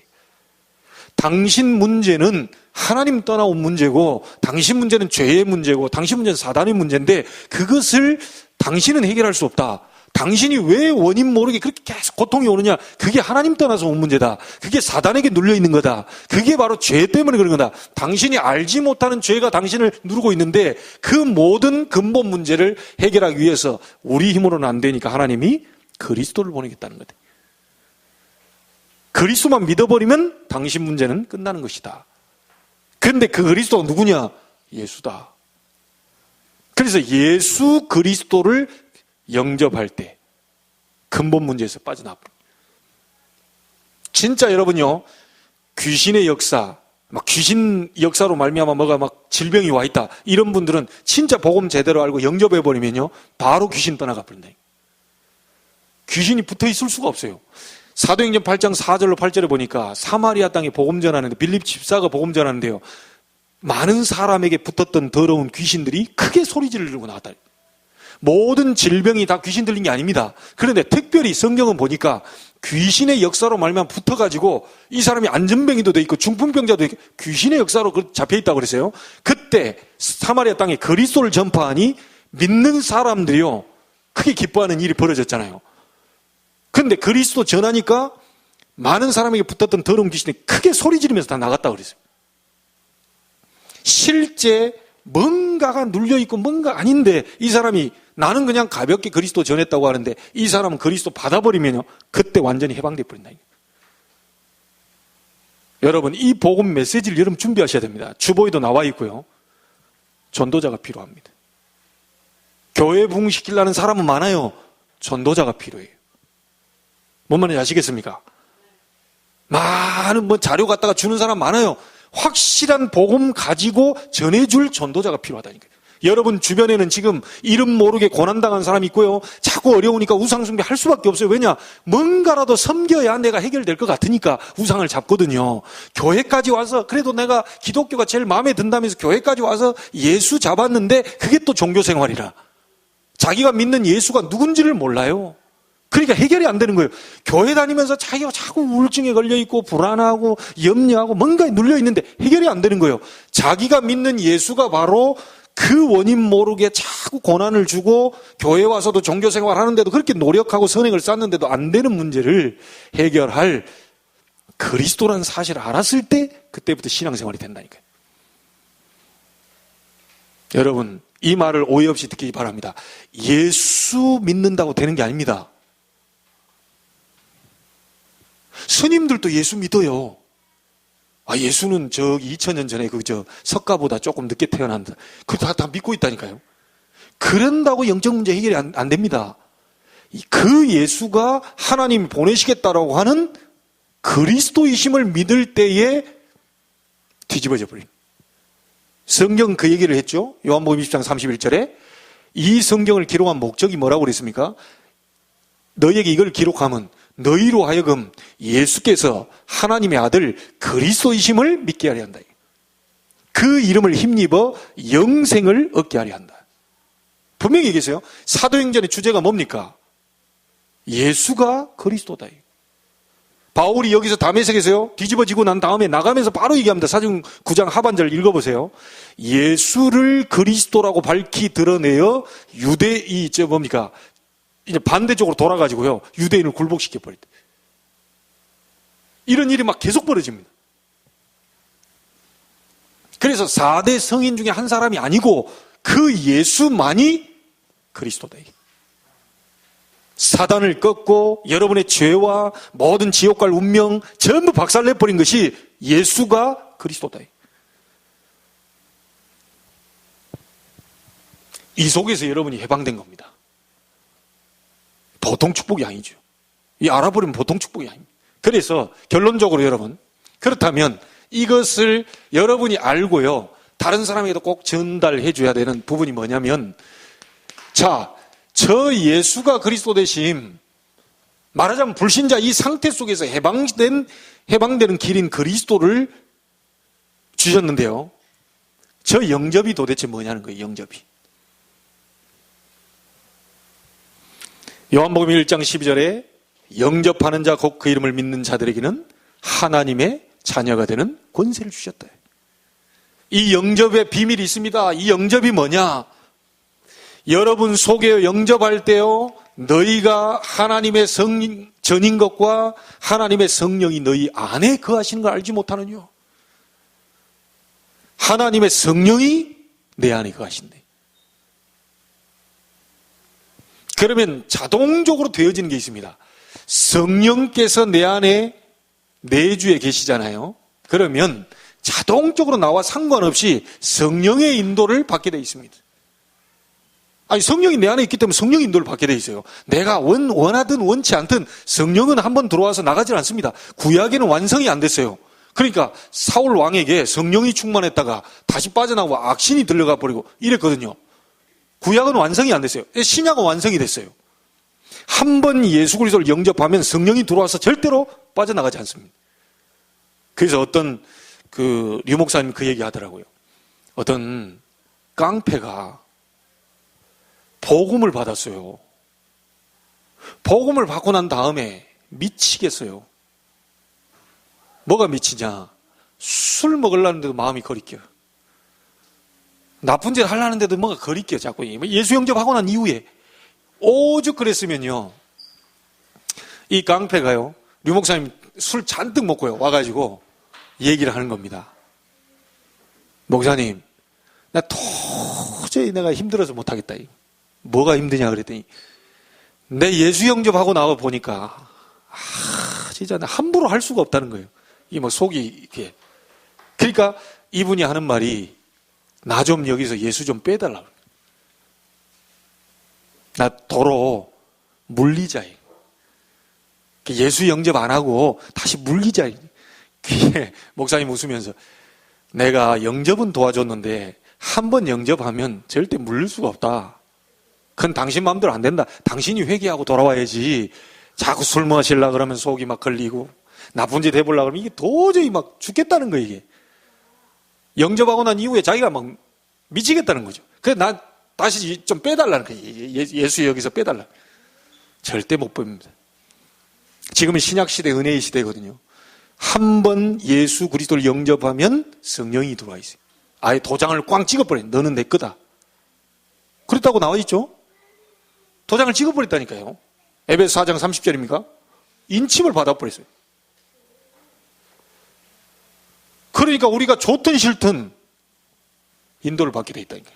당신 문제는 하나님 떠나온 문제고, 당신 문제는 죄의 문제고, 당신 문제는 사단의 문제인데, 그것을 당신은 해결할 수 없다. 당신이 왜 원인 모르게 그렇게 계속 고통이 오느냐? 그게 하나님 떠나서 온 문제다. 그게 사단에게 눌려 있는 거다. 그게 바로 죄 때문에 그런 거다. 당신이 알지 못하는 죄가 당신을 누르고 있는데 그 모든 근본 문제를 해결하기 위해서 우리 힘으로는 안 되니까 하나님이 그리스도를 보내겠다는 거다. 그리스도만 믿어버리면 당신 문제는 끝나는 것이다. 그런데 그 그리스도가 누구냐? 예수다. 그래서 예수 그리스도를 영접할 때 근본 문제에서 빠져나갑니다. 진짜 여러분요, 귀신의 역사, 막 귀신 역사로 말미암아 뭐가 막 질병이 와 있다, 이런 분들은 진짜 복음 제대로 알고 영접해 버리면요 바로 귀신 떠나가 버린다. 귀신이 붙어 있을 수가 없어요. 사도행전 8장 4절로 8절에 보니까 사마리아 땅에 복음 전하는데, 빌립 집사가 복음 전하는데요, 많은 사람에게 붙었던 더러운 귀신들이 크게 소리 지르고 나왔다. 모든 질병이 다 귀신 들린 게 아닙니다. 그런데 특별히 성경은 보니까 귀신의 역사로 말미암아 붙어가지고 이 사람이 안전병이도 돼 있고 중풍병자도 있고 귀신의 역사로 잡혀있다고 그랬어요. 그때 사마리아 땅에 그리스도를 전파하니 믿는 사람들이요 크게 기뻐하는 일이 벌어졌잖아요. 그런데 그리스도 전하니까 많은 사람에게 붙었던 더러운 귀신이 크게 소리 지르면서 다 나갔다고 그랬어요. 실제 뭔가가 눌려있고 뭔가 아닌데 이 사람이 나는 그냥 가볍게 그리스도 전했다고 하는데 이 사람은 그리스도 받아버리면요 그때 완전히 해방돼 버린다. 여러분, 이 복음 메시지를 여러분 준비하셔야 됩니다. 주보에도 나와 있고요. 전도자가 필요합니다. 교회 부흥시키려는 사람은 많아요. 전도자가 필요해요. 뭔 말인지 아시겠습니까? 많은 자료 갖다가 주는 사람 많아요. 확실한 복음 가지고 전해줄 전도자가 필요하다니까요. 여러분 주변에는 지금 이름 모르게 고난당한 사람이 있고요, 자꾸 어려우니까 우상숭배 할 수밖에 없어요. 왜냐? 뭔가라도 섬겨야 내가 해결될 것 같으니까 우상을 잡거든요. 교회까지 와서, 그래도 내가 기독교가 제일 마음에 든다면서 교회까지 와서 예수 잡았는데 그게 또 종교생활이라 자기가 믿는 예수가 누군지를 몰라요. 그러니까 해결이 안 되는 거예요. 교회 다니면서 자기가 자꾸 우울증에 걸려있고 불안하고 염려하고 뭔가에 눌려있는데 해결이 안 되는 거예요. 자기가 믿는 예수가 바로 그 원인 모르게 자꾸 고난을 주고 교회 와서도 종교생활 하는데도 그렇게 노력하고 선행을 쌓는데도 안 되는 문제를 해결할 그리스도라는 사실을 알았을 때 그때부터 신앙생활이 된다니까요. 여러분, 이 말을 오해 없이 듣기 바랍니다. 예수 믿는다고 되는 게 아닙니다. 스님들도 예수 믿어요. 예수는 저기 2000년 전에 석가보다 조금 늦게 태어난다. 그거 다 믿고 있다니까요. 그런다고 영적 문제 해결이 안 됩니다. 그 예수가 하나님이 보내시겠다라고 하는 그리스도이심을 믿을 때에 뒤집어져 버립니다. 성경 그 얘기를 했죠. 요한복음 20장 31절에 이 성경을 기록한 목적이 뭐라고 그랬습니까? 너희에게 이걸 기록하면 너희로 하여금 예수께서 하나님의 아들 그리스도이심을 믿게 하려 한다. 그 이름을 힘입어 영생을 얻게 하려 한다. 분명히 얘기했어요. 사도행전의 주제가 뭡니까? 예수가 그리스도다. 바울이 여기서 다메섹에서요, 뒤집어지고 난 다음에 나가면서 바로 얘기합니다. 사도행 9장 하반절 읽어보세요. 예수를 그리스도라고 밝히 드러내어 이제 반대쪽으로 돌아가지고요, 유대인을 굴복시켜버렸다. 이런 일이 막 계속 벌어집니다. 그래서 4대 성인 중에 한 사람이 아니고 그 예수만이 그리스도다. 사단을 꺾고 여러분의 죄와 모든 지옥 갈 운명 전부 박살내버린 것이 예수가 그리스도다. 이 속에서 여러분이 해방된 겁니다. 보통 축복이 아니죠. 이 알아버리면 보통 축복이 아닙니다. 그래서 결론적으로 여러분, 그렇다면 이것을 여러분이 알고요, 다른 사람에게도 꼭 전달해 줘야 되는 부분이 뭐냐면, 자, 저 예수가 그리스도 되심, 말하자면 불신자 이 상태 속에서 해방되는 길인 그리스도를 주셨는데요, 저 영접이 도대체 뭐냐는 거예요. 영접이. 요한복음 1장 12절에 영접하는 자 곧 그 이름을 믿는 자들에게는 하나님의 자녀가 되는 권세를 주셨다. 이 영접의 비밀이 있습니다. 이 영접이 뭐냐? 여러분 속에 영접할 때요, 너희가 하나님의 전인 것과 하나님의 성령이 너희 안에 거하시는 걸 알지 못하느냐? 하나님의 성령이 내 안에 거하신대. 그러면 자동적으로 되어지는 게 있습니다. 성령께서 내 안에 내주에 계시잖아요. 그러면 자동적으로 나와 상관없이 성령의 인도를 받게 되어 있습니다. 아니, 성령이 내 안에 있기 때문에 성령의 인도를 받게 되어 있어요. 내가 원하든 원치 않든 성령은 한번 들어와서 나가질 않습니다. 구약에는 완성이 안 됐어요. 그러니까 사울 왕에게 성령이 충만했다가 다시 빠져나오고 악신이 들려가 버리고 이랬거든요. 구약은 완성이 안 됐어요. 신약은 완성이 됐어요. 한 번 예수 그리스도를 영접하면 성령이 들어와서 절대로 빠져나가지 않습니다. 그래서 어떤 류 목사님 그 얘기 하더라고요. 어떤 깡패가 복음을 받았어요. 복음을 받고 난 다음에 미치겠어요. 뭐가 미치냐? 술 먹으려는데도 마음이 거리껴요. 나쁜 짓 하려는데도 뭔가 거리껴요. 자꾸 예수 영접하고 난 이후에 오죽 그랬으면요, 이 깡패가요, 류 목사님 술 잔뜩 먹고요 와가지고 얘기를 하는 겁니다. 목사님, 나 도저히 내가 힘들어서 못하겠다. 뭐가 힘드냐 그랬더니, 내 예수 영접하고 나와 보니까 진짜 나 함부로 할 수가 없다는 거예요. 이 속이 이렇게. 그러니까 이분이 하는 말이, 나 좀 여기서 예수 좀 빼달라고. 나 도로 물리자. 예수 영접 안 하고 다시 물리자. 목사님 웃으면서, 내가 영접은 도와줬는데 한 번 영접하면 절대 물릴 수가 없다. 그건 당신 마음대로 안 된다. 당신이 회개하고 돌아와야지. 자꾸 술 마시려고 그러면 속이 막 걸리고 나쁜 짓 해보려고 그러면 이게 도저히 막 죽겠다는 거예요. 이게 영접하고 난 이후에 자기가 막 미치겠다는 거죠. 그래서 나 다시 좀 빼달라는 거예요. 예수 여기서 빼달라. 절대 못 뺍니다. 지금은 신약시대, 은혜의 시대거든요. 한 번 예수 그리스도를 영접하면 성령이 들어와 있어요. 아예 도장을 꽝 찍어버려요. 너는 내 거다. 그랬다고 나와 있죠? 도장을 찍어버렸다니까요. 에베소 4장 30절입니까? 인침을 받아버렸어요. 그러니까 우리가 좋든 싫든 인도를 받게 돼 있다니까요.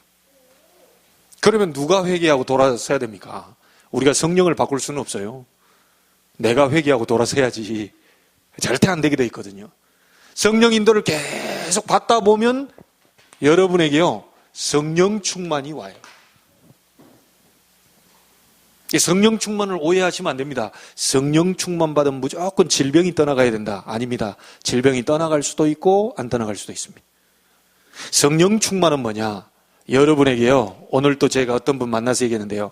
그러면 누가 회개하고 돌아서야 됩니까? 우리가 성령을 바꿀 수는 없어요. 내가 회개하고 돌아서야지. 절대 안 되게 돼 있거든요. 성령 인도를 계속 받다 보면 여러분에게요, 성령 충만이 와요. 이 성령 충만을 오해하시면 안 됩니다. 성령 충만 받으면 무조건 질병이 떠나가야 된다. 아닙니다. 질병이 떠나갈 수도 있고 안 떠나갈 수도 있습니다. 성령 충만은 뭐냐? 여러분에게요, 오늘 또 제가 어떤 분 만나서 얘기했는데요,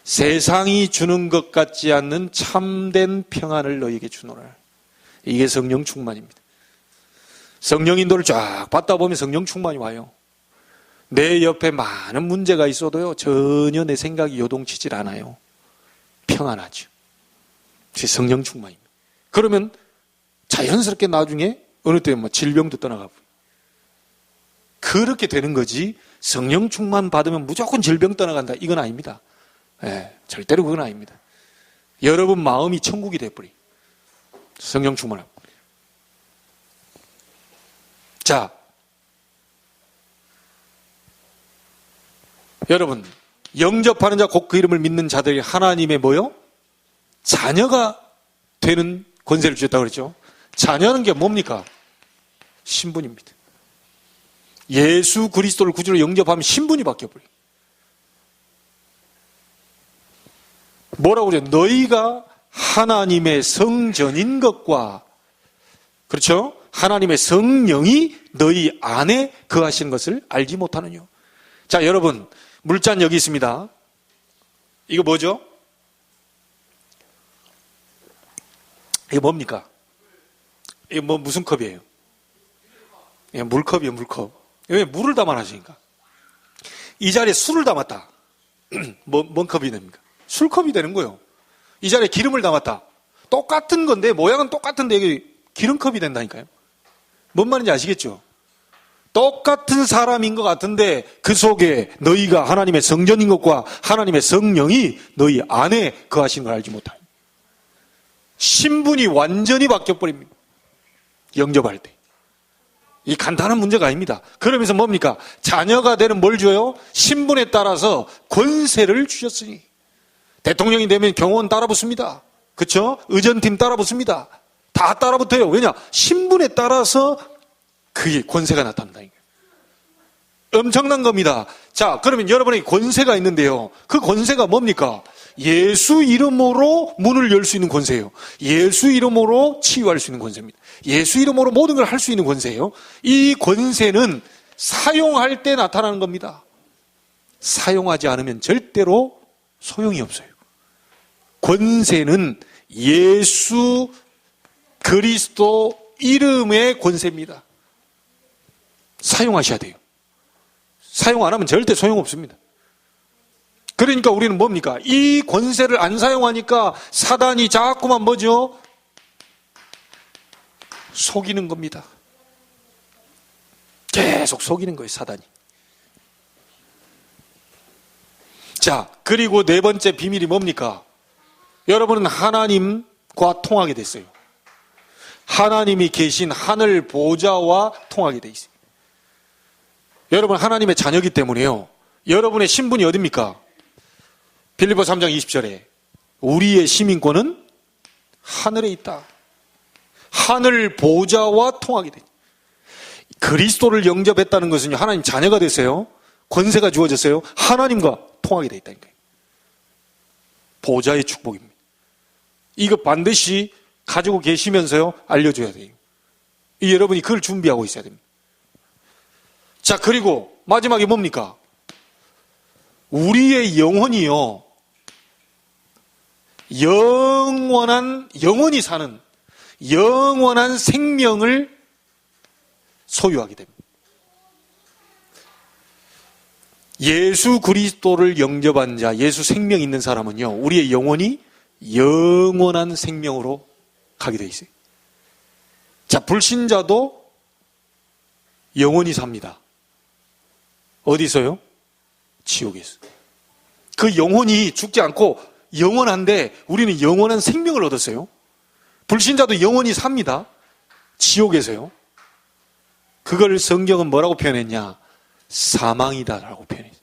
세상이 주는 것 같지 않는 참된 평안을 너에게 주노라. 이게 성령 충만입니다. 성령 인도를 쫙 받다 보면 성령 충만이 와요. 내 옆에 많은 문제가 있어도요, 전혀 내 생각이 요동치질 않아요. 평안하죠. 그게 성령 충만입니다. 그러면 자연스럽게 나중에 어느 때 뭐 질병도 떠나가고 그렇게 되는 거지. 성령 충만 받으면 무조건 질병 떠나간다, 이건 아닙니다. 예, 절대로 그건 아닙니다. 여러분 마음이 천국이 돼버리. 성령 충만하고. 자, 여러분, 영접하는 자 곧 그 이름을 믿는 자들이 하나님의 뭐요? 자녀가 되는 권세를 주셨다고 그랬죠. 자녀는 게 뭡니까? 신분입니다. 예수 그리스도를 구주로 영접하면 신분이 바뀌어버려요. 뭐라고 그래요? 너희가 하나님의 성전인 것과, 그렇죠? 하나님의 성령이 너희 안에 거하시는 것을 알지 못하느냐. 자, 여러분, 물잔 여기 있습니다. 이거 뭐죠? 이게 뭡니까? 이게 뭐 무슨 컵이에요? 예, 물컵이에요, 물컵. 왜 물을 담아놨으니까. 이 자리에 술을 담았다. 뭔 컵이 됩니까? 술컵이 되는 거예요. 이 자리에 기름을 담았다. 똑같은 건데, 모양은 똑같은데 이게 기름컵이 된다니까요. 뭔 말인지 아시겠죠? 똑같은 사람인 것 같은데 그 속에 너희가 하나님의 성전인 것과 하나님의 성령이 너희 안에 거하시는 걸 알지 못하요. 신분이 완전히 바뀌어버립니다. 영접할 때. 이 간단한 문제가 아닙니다. 그러면서 뭡니까? 자녀가 되는 뭘 줘요? 신분에 따라서 권세를 주셨으니. 대통령이 되면 경호원 따라붙습니다. 그렇죠? 의전팀 따라붙습니다. 다 따라붙어요. 왜냐? 신분에 따라서 그게 권세가 나타난다. 엄청난 겁니다. 자, 그러면 여러분에게 권세가 있는데요. 그 권세가 뭡니까? 예수 이름으로 문을 열 수 있는 권세예요. 예수 이름으로 치유할 수 있는 권세입니다. 예수 이름으로 모든 걸 할 수 있는 권세예요. 이 권세는 사용할 때 나타나는 겁니다. 사용하지 않으면 절대로 소용이 없어요. 권세는 예수 그리스도 이름의 권세입니다. 사용하셔야 돼요. 사용 안 하면 절대 소용없습니다. 그러니까 우리는 뭡니까? 이 권세를 안 사용하니까 사단이 자꾸만 뭐죠? 속이는 겁니다. 계속 속이는 거예요, 사단이. 자, 그리고 네 번째 비밀이 뭡니까? 여러분은 하나님과 통하게 됐어요. 하나님이 계신 하늘 보좌와 통하게 돼 있어요. 여러분 하나님의 자녀이기 때문에요. 여러분의 신분이 어딥니까? 빌립보 3장 20절에 우리의 시민권은 하늘에 있다. 하늘 보좌와 통하게 돼. 그리스도를 영접했다는 것은요, 하나님 자녀가 됐어요. 권세가 주어졌어요. 하나님과 통하게 돼 있다니까요. 보좌의 축복입니다. 이거 반드시 가지고 계시면서요, 알려줘야 돼요. 여러분이 그걸 준비하고 있어야 됩니다. 자, 그리고 마지막에 뭡니까? 우리의 영혼이요, 영원히 사는 영원한 생명을 소유하게 됩니다. 예수 그리스도를 영접한 자, 예수 생명 있는 사람은요, 우리의 영혼이 영원한 생명으로 가게 돼 있어요. 자, 불신자도 영원히 삽니다. 어디서요? 지옥에서. 그 영혼이 죽지 않고 영원한데 우리는 영원한 생명을 얻었어요. 불신자도 영원히 삽니다. 지옥에서요. 그걸 성경은 뭐라고 표현했냐? 사망이다라고 표현했어요.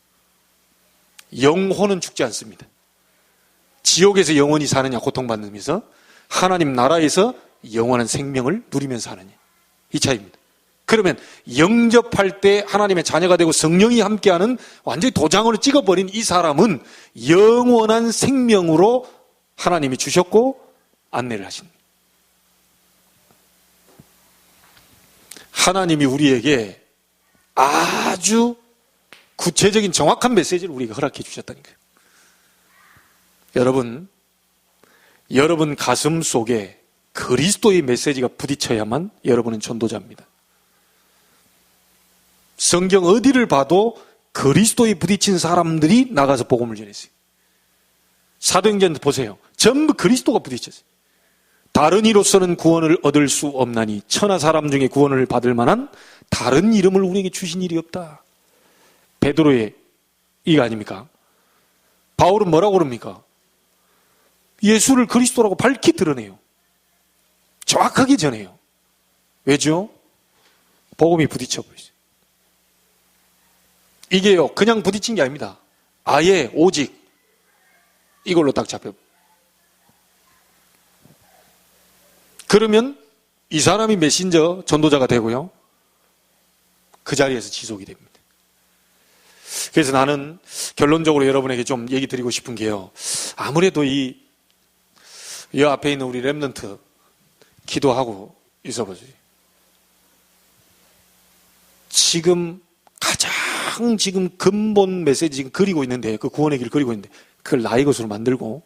영혼은 죽지 않습니다. 지옥에서 영원히 사느냐 고통받으면서 하나님 나라에서 영원한 생명을 누리면서 사느냐, 이 차이입니다. 그러면 영접할 때 하나님의 자녀가 되고 성령이 함께하는 완전히 도장으로 찍어버린 이 사람은 영원한 생명으로 하나님이 주셨고 안내를 하십니다. 하나님이 우리에게 아주 구체적인 정확한 메시지를 우리에게 허락해 주셨다는 거예요. 여러분 가슴 속에 그리스도의 메시지가 부딪혀야만 여러분은 전도자입니다. 성경 어디를 봐도 그리스도에 부딪힌 사람들이 나가서 복음을 전했어요. 사도행전 보세요. 전부 그리스도가 부딪혔어요. 다른 이로서는 구원을 얻을 수 없나니 천하 사람 중에 구원을 받을 만한 다른 이름을 우리에게 주신 일이 없다. 베드로의 이거 아닙니까? 바울은 뭐라고 그럽니까? 예수를 그리스도라고 밝히 드러내요. 정확하게 전해요. 왜죠? 복음이 부딪혀 버렸어요. 이게요, 그냥 부딪힌 게 아닙니다. 아예 오직 이걸로 딱 잡혀. 그러면 이 사람이 메신저 전도자가 되고요, 그 자리에서 지속이 됩니다. 그래서 나는 결론적으로 여러분에게 좀 얘기 드리고 싶은 게요, 아무래도 이 앞에 있는 우리 렘넌트 기도하고 있어보세요. 지금 가장 근본 메시지 지금 그리고 있는데, 그 구원의 길을 그리고 있는데 그걸 나의 것으로 만들고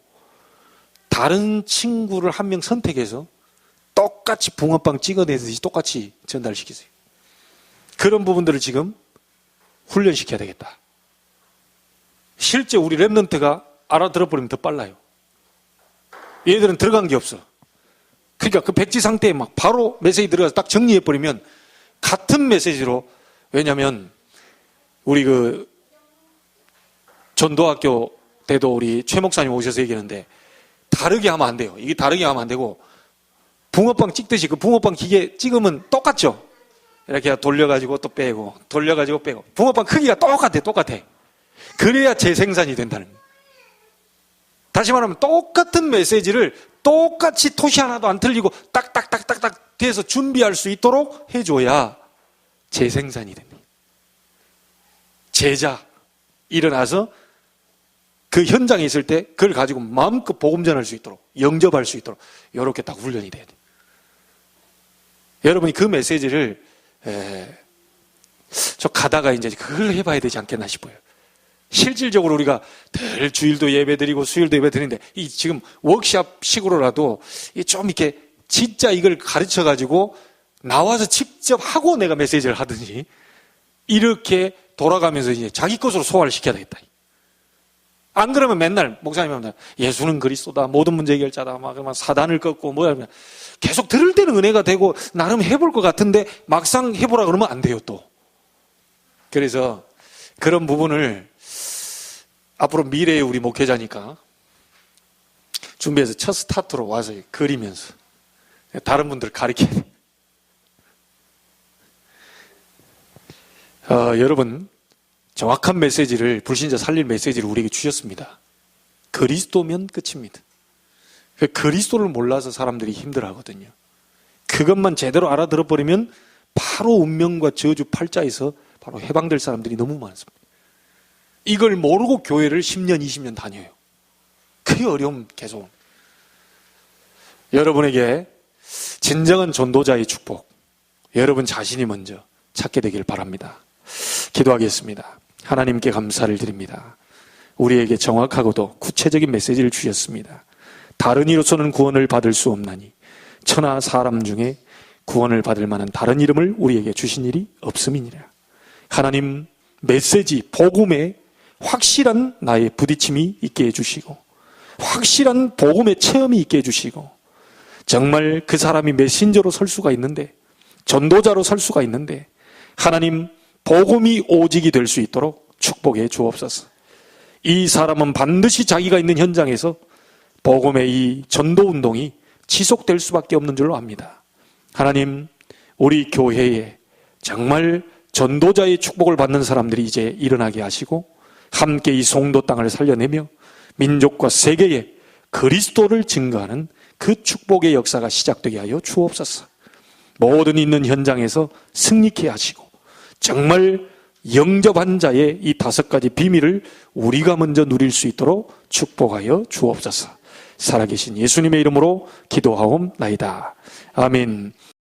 다른 친구를 한 명 선택해서 똑같이 붕어빵 찍어내듯이 똑같이 전달시키세요. 그런 부분들을 지금 훈련시켜야 되겠다. 실제 우리 렘넌트가 알아들어버리면 더 빨라요. 얘들은 들어간 게 없어. 그러니까 그 백지 상태에 막 바로 메시지 들어가서 딱 정리해버리면 같은 메시지로, 왜냐면 우리 그 전도학교 때도 우리 최 목사님 오셔서 얘기하는데 다르게 하면 안 돼요. 이게 다르게 하면 안 되고, 붕어빵 찍듯이 그 붕어빵 기계 찍으면 똑같죠? 이렇게 돌려가지고 또 빼고, 돌려가지고 빼고. 붕어빵 크기가 똑같아. 그래야 재생산이 된다는 거예요. 다시 말하면 똑같은 메시지를 똑같이 토시 하나도 안 틀리고 딱딱딱딱딱 돼서 준비할 수 있도록 해줘야 재생산이 됩니다. 제자 일어나서 그 현장에 있을 때 그걸 가지고 마음껏 복음 전할 수 있도록, 영접할 수 있도록 이렇게 딱 훈련이 돼야 돼요. 여러분이 그 메시지를 저 가다가 이제 그걸 해봐야 되지 않겠나 싶어요. 실질적으로 우리가 늘 주일도 예배드리고 수요일도 예배드리는데 이 지금 워크숍식으로라도 좀 이렇게 진짜 이걸 가르쳐가지고 나와서 직접 하고 내가 메시지를 하든지 이렇게 돌아가면서 이제 자기 것으로 소화를 시켜야 되겠다. 안 그러면 맨날 목사님 하면 예수는 그리스도다, 모든 문제 해결자다, 막 사단을 꺾고 뭐야, 계속 들을 때는 은혜가 되고 나름 해볼 것 같은데 막상 해보라 그러면 안 돼요 또. 그래서 그런 부분을 앞으로 미래의 우리 목회자니까 준비해서 첫 스타트로 와서 그리면서 다른 분들 가르쳐야 돼요. 여러분, 정확한 메시지를, 불신자 살릴 메시지를 우리에게 주셨습니다. 그리스도면 끝입니다. 그리스도를 몰라서 사람들이 힘들어하거든요. 그것만 제대로 알아들어버리면 바로 운명과 저주 팔자에서 바로 해방될 사람들이 너무 많습니다. 이걸 모르고 교회를 10년, 20년 다녀요. 그게 어려움 계속. 여러분에게 진정한 전도자의 축복, 여러분 자신이 먼저 찾게 되길 바랍니다. 기도하겠습니다. 하나님께 감사를 드립니다. 우리에게 정확하고도 구체적인 메시지를 주셨습니다. 다른 이로서는 구원을 받을 수 없나니 천하 사람 중에 구원을 받을 만한 다른 이름을 우리에게 주신 일이 없음이니라. 하나님, 메시지, 복음에 확실한 나의 부딪힘이 있게 해주시고 확실한 복음의 체험이 있게 해주시고 정말 그 사람이 메신저로 설 수가 있는데, 전도자로 설 수가 있는데 하나님, 복음이 오직이 될 수 있도록 축복해 주옵소서. 이 사람은 반드시 자기가 있는 현장에서 복음의 이 전도운동이 지속될 수밖에 없는 줄로 압니다. 하나님, 우리 교회에 정말 전도자의 축복을 받는 사람들이 이제 일어나게 하시고 함께 이 송도 땅을 살려내며 민족과 세계에 그리스도를 증거하는 그 축복의 역사가 시작되게 하여 주옵소서. 모든 있는 현장에서 승리케 하시고 정말 영접한 자의 이 5가지 비밀을 우리가 먼저 누릴 수 있도록 축복하여 주옵소서. 살아계신 예수님의 이름으로 기도하옵나이다. 아멘.